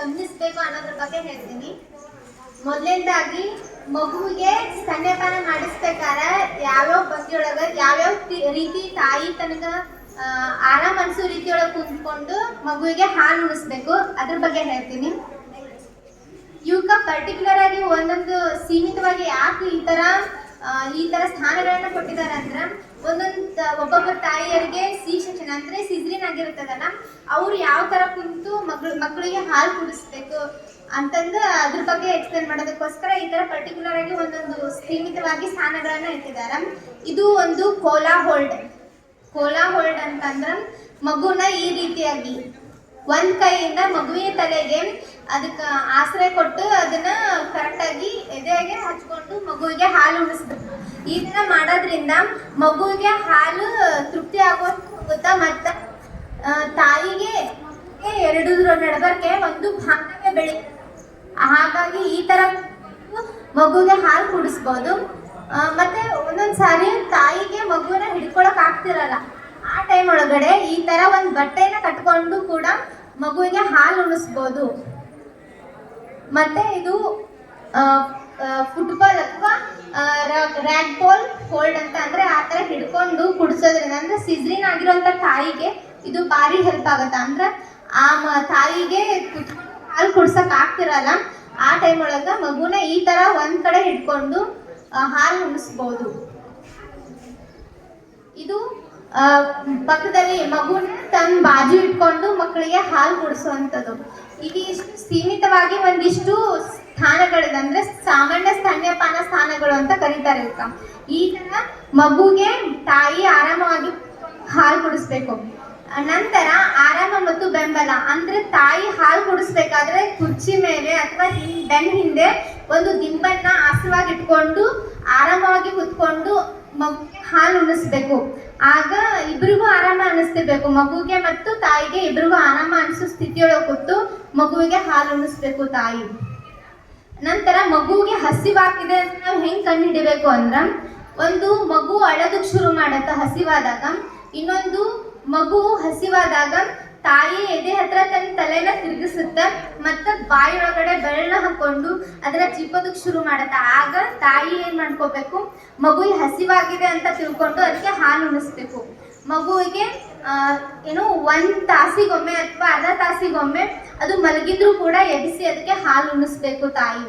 ಗಮನಿಸಬೇಕು ಅನ್ನೋದ್ರ ಬಗ್ಗೆ ಹೇಳ್ತೀನಿ. ಮೊದಲನೇದಾಗಿ ಮಗುವಿಗೆ ಸ್ತನ್ಯಪಾನ ಮಾಡಿಸ್ಬೇಕಾದ್ರೆ ಯಾವ್ಯಾವ ಬಗೆಯೊಳಗೆ ಯಾವ್ಯಾವ ರೀತಿ ತಾಯಿ ತನಗ ಆರಾಮ್ ಅನ್ಸೋ ರೀತಿಯೊಳಗೆ ಕುಂತ್ಕೊಂಡು ಮಗುವಿಗೆ ಹಾಲು ಉಣಿಸ್ಬೇಕು ಅದ್ರ ಬಗ್ಗೆ ಹೇಳ್ತೀನಿ. ಇವಕ್ಕ ಪರ್ಟಿಕ್ಯುಲರ್ ಆಗಿ ಒಂದೊಂದು ಸೀಮಿತವಾಗಿ ಯಾಕೆ ಈ ತರ ಸ್ಥಾನಗಳನ್ನ ಕೊಟ್ಟಿದ್ದಾರೆ ಅಂದ್ರೆ ಒಬ್ಬೊಬ್ಬ ತಾಯಿಯರಿಗೆ ಸಿ ಸೆಕ್ಷನ್ ಅಂದ್ರೆ ಸಿಜ್ರಿನ್ ಆಗಿರ್ತದಲ್ಲ, ಅವ್ರು ಯಾವ ತರ ಕುಂತು ಮಕ್ಕಳಿಗೆ ಹಾಲು ಕುಡಿಸ್ಬೇಕು ಅಂತಂದು ಅದ್ರ ಬಗ್ಗೆ ಎಕ್ಸ್ಪ್ಲೇನ್ ಮಾಡೋದಕ್ಕೋಸ್ಕರ ಈ ತರ ಪರ್ಟಿಕ್ಯುಲರ್ ಆಗಿ ಒಂದೊಂದು ಸೀಮಿತವಾಗಿ ಸ್ಥಾನಗಳನ್ನ ಇಟ್ಟಿದ್ದಾರೆ. ಇದು ಒಂದು ಕೋಲಾ ಹೋಲ್ಡ್ ಅಂತಂದ್ರ ಮಗುನ ಈ ರೀತಿಯಾಗಿ ಒಂದ್ ಕೈಯಿಂದ ಮಗುವಿನ ತಲೆಗೆ ಅದಕ್ಕೆ ಆಶ್ರಯ ಕೊಟ್ಟು ಅದನ್ನ ಕರೆಕ್ಟಾಗಿ ಎದೆಗೆ ಹಚ್ಕೊಂಡು ಮಗುವಿಗೆ ಹಾಲು ಉಣಿಸ್ಬೇಕು. ಈ ತರ ಮಾಡೋದ್ರಿಂದ ಮಗುವಿಗೆ ಹಾಲು ತೃಪ್ತಿ ಆಗೋಗುತ್ತಾ ಮತ್ತು ತಾಯಿಗೆ ಎರಡರ ನಡಬರ್ಕೆ ಒಂದು ಬಾಂಧವ್ಯ ಬೆಳಿ. ಹಾಗಾಗಿ ಈ ತರ ಮಗುವಿಗೆ ಹಾಲು ಕುಡಿಸ್ಬೋದು. ಮತ್ತೆ ಒಂದೊಂದ್ಸಾರಿ ತಾಯಿಗೆ ಮಗುವಿನ ಹಿಡ್ಕೊಳಕ್ ಆಗ್ತಿರಲ್ಲ, ಆ ಟೈಮ್ ಒಳಗಡೆ ಈ ತರ ಒಂದು ಬಟ್ಟೆನ ಕಟ್ಕೊಂಡು ಕೂಡ ಮಗುವಿಗೆ ಹಾಲು ಉಣಿಸ್ಬೋದು. ಮತ್ತೆ ಇದು ಫುಟ್ಬಾಲ್ ಅಥವಾ ರ್ಯಾಗ್ ಬಾಲ್ ಹೋಲ್ಡ್ ಅಂತ ಅಂದ್ರೆ ಆ ತರ ಹಿಡ್ಕೊಂಡು ಕುಡಿಸೋದ್ರಿಂದ ಅಂದ್ರೆ ಸಿಜ್ರಿನ್ ಆಗಿರೋಂಥ ತಾಯಿಗೆ ಇದು ಭಾರಿ ಹೆಲ್ಪ್ ಆಗತ್ತೆ. ಅಂದ್ರೆ ಆ ತಾಯಿಗೆ ಹಾಲು ಕುಡ್ಸಕ್ ಆಗ್ತಿರಲ್ಲ, ಆ ಟೈಮ್ ಒಳಗ ಮಗುನ ಈ ತರ ಒಂದ್ ಕಡೆ ಹಿಡ್ಕೊಂಡು ಹಾಲು ಉಣಿಸ್ಬೋದು. ಇದು ಪಕ್ಕದಲ್ಲಿ ಮಗುನ ತನ್ನ ಬಾಜು ಇಟ್ಕೊಂಡು ಮಕ್ಕಳಿಗೆ ಹಾಲು ಕುಡಿಸುವಂಥದ್ದು. ಇದು ಇಷ್ಟು ಸೀಮಿತವಾಗಿ ಒಂದಿಷ್ಟು ಸ್ಥಾನಗಳಿದೆ, ಅಂದ್ರೆ ಸಾಮಾನ್ಯ ಸ್ತನ್ಯಪಾನ ಸ್ಥಾನಗಳು ಅಂತ ಕರೀತಾರೆ ಇವಕ್ಕ. ಈ ತರ ಮಗುಗೆ ತಾಯಿ ಆರಾಮವಾಗಿ ಹಾಲು ಕುಡಿಸ್ಬೇಕು. ನಂತರ ಆರಾಮ ಮತ್ತು ಬೆಂಬಲ ಅಂದ್ರೆ ತಾಯಿ ಹಾಲು ಕುಡಿಸ್ಬೇಕಾದ್ರೆ ಕುರ್ಚಿ ಮೇಲೆ ಅಥವಾ ಬೆನ್ನ ಹಿಂದೆ ಒಂದು ದಿಂಬನ್ನ ಆಸವಾಗಿ ಇಟ್ಕೊಂಡು ಆರಾಮವಾಗಿ ಕುತ್ಕೊಂಡು ಮಗುಗೆ ಹಾಲು ಉಣಿಸ್ಬೇಕು. ಆಗ ಇಬ್ರಿಗೂ ಆರಾಮ ಅನಿಸ್ತಿರ್ಬೇಕು, ಮಗುಗೆ ಮತ್ತು ತಾಯಿಗೆ ಇಬ್ರಿಗೂ ಆರಾಮ ಅನಿಸೋ ಸ್ಥಿತಿಯೊಳಗೆ ಕೂತು ಮಗುವಿಗೆ ಹಾಲು ಉಣಿಸ್ಬೇಕು ತಾಯಿ. ನಂತರ ಮಗುವಿಗೆ ಹಸಿವಾಗಿದೆ ಅಂತ ನಾವು ಹೆಂಗ್ ಕಂಡು ಹಿಡಿಬೇಕು ಅಂದ್ರ, ಒಂದು ಮಗು ಅಳೋದಕ್ಕೆ ಶುರು ಮಾಡತ್ತ ಹಸಿವಾದಾಗ, ಇನ್ನೊಂದು ಮಗು ಹಸಿವಾದಾಗ ತಾಯಿ ಎದೆ ಹತ್ರ ತನ್ನ ತಲೆನ ತಿರುಗಿಸುತ್ತ ಮತ್ತು ಬಾಯಿ ಒಳಗಡೆ ಬೆರಳನ್ನ ಹಾಕೊಂಡು ಅದನ್ನ ಚಿಪ್ಪೋದಕ್ಕೆ ಶುರು ಮಾಡತ್ತ. ಆಗ ತಾಯಿ ಏನ್ ಮಾಡ್ಕೋಬೇಕು, ಮಗುವಿಗೆ ಹಸಿವಾಗಿದೆ ಅಂತ ತಿಳ್ಕೊಂಡು ಅದಕ್ಕೆ ಹಾಲು ಉಣಿಸ್ಬೇಕು. ಮಗುವಿಗೆ ಏನು 1 ತಾಸಿಗೊಮ್ಮೆ ಅಥವಾ ಅರ್ಧ ತಾಸಿಗೊಮ್ಮೆ ಅದು ಮಲಗಿದ್ರು ಕೂಡ ಎಬ್ಬಿಸಿ ಅದಕ್ಕೆ ಹಾಲು ಉಣಿಸ್ಬೇಕು ತಾಯಿ.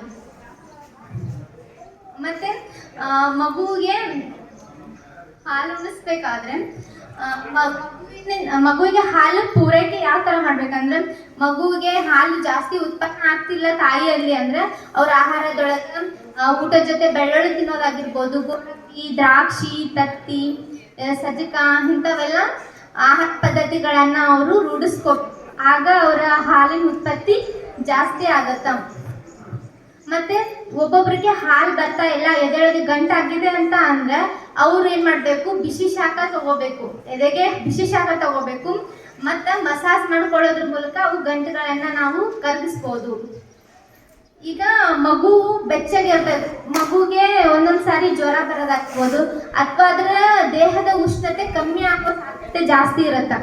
ಮತ್ತೆ ಮಗುವಿಗೆ ಹಾಲು ಉಣಿಸ್ಬೇಕಾದ್ರೆ ಮಗುವಿಗೆ ಹಾಲು ಪೂರೈಕೆ ಯಾವ ತರ ಮಾಡ್ಬೇಕಂದ್ರೆ, ಮಗುವಿಗೆ ಹಾಲು ಜಾಸ್ತಿ ಉತ್ಪನ್ನ ಆಗ್ತಿಲ್ಲ ತಾಯಿಯಲ್ಲಿ ಅಂದ್ರೆ ಅವ್ರ ಆಹಾರದೊಳಗೆ ಊಟದ ಜೊತೆ ಬೆಳ್ಳುಳ್ಳಿ ತಿನ್ನೋದಾಗಿರ್ಬೋದು, ಗೋಡಂಬಿ, ದ್ರಾಕ್ಷಿ, ತತ್ತಿ, ಸಜ್ಜಕ ಇಂಥವೆಲ್ಲ ಆಹಾರ ಪದ್ಧತಿಗಳನ್ನ ಅವರು ರೂಢಿಸ್ಕೋಬೇಕು. ಆಗ ಅವರ ಹಾಲಿನ ಉತ್ಪತ್ತಿ ಜಾಸ್ತಿ ಆಗತ್ತ. ಮತ್ತೆ ಒಬ್ಬೊಬ್ರಿಗೆ ಹಾಲು ಬರ್ತಾ ಇಲ್ಲ, ಎದೆಯೊಳಗೆ ಗಂಟಾಗಿದೆ ಅಂತ ಅಂದ್ರೆ ಅವ್ರು ಏನ್ ಮಾಡ್ಬೇಕು, ಬಿಸಿ ಶಾಖ ತಗೋಬೇಕು, ಎದೆಗೆ ಬಿಸಿ ಶಾಖ ತಗೋಬೇಕು. ಮತ್ತೆ ಮಸಾಜ್ ಮಾಡ್ಕೊಳ್ಳೋದ್ರ ಮೂಲಕ ಅವು ಗಂಟುಗಳನ್ನ ನಾವು ಕರಗಿಸ್ಬೋದು. ಈಗ ಮಗು ಬೆಚ್ಚಗಿರ್ಬೇಕು, ಮಗುಗೆ ಒಂದೊಂದ್ಸಾರಿ ಜ್ವರ ಬರೋದಾಗ್ಬೋದು ಅಥವಾ ಅದರ ದೇಹದ ಉಷ್ಣತೆ ಕಮ್ಮಿ ಆಗೋ ಸಾಧ್ಯತೆ ಜಾಸ್ತಿ ಇರುತ್ತೆ.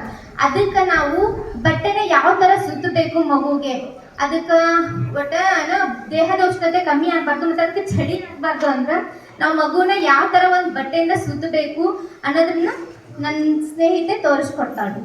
ಅದಕ್ಕೆ ನಾವು ಬಟ್ಟೆನ ಯಾವ ತರ ಸುತ್ತಬೇಕು ಮಗುಗೆ, ಅದಕ್ಕೆ ಒಟ್ಟ ದೇಹದ ಉಷ್ಣತೆ ಕಮ್ಮಿ ಆಗ್ಬಾರ್ದು ಮತ್ತು ಅದಕ್ಕೆ ಚಳಿ ಆಗ್ಬಾರ್ದು ಅಂದ್ರೆ ನಾವು ಮಗುನ ಯಾವ ತರ ಒಂದು ಬಟ್ಟೆಯಿಂದ ಸುತ್ತಬೇಕು ಅನ್ನೋದನ್ನ ನನ್ನ ಸ್ನೇಹಿತೆ ತೋರಿಸ್ಕೊಡ್ತಾಳೆ.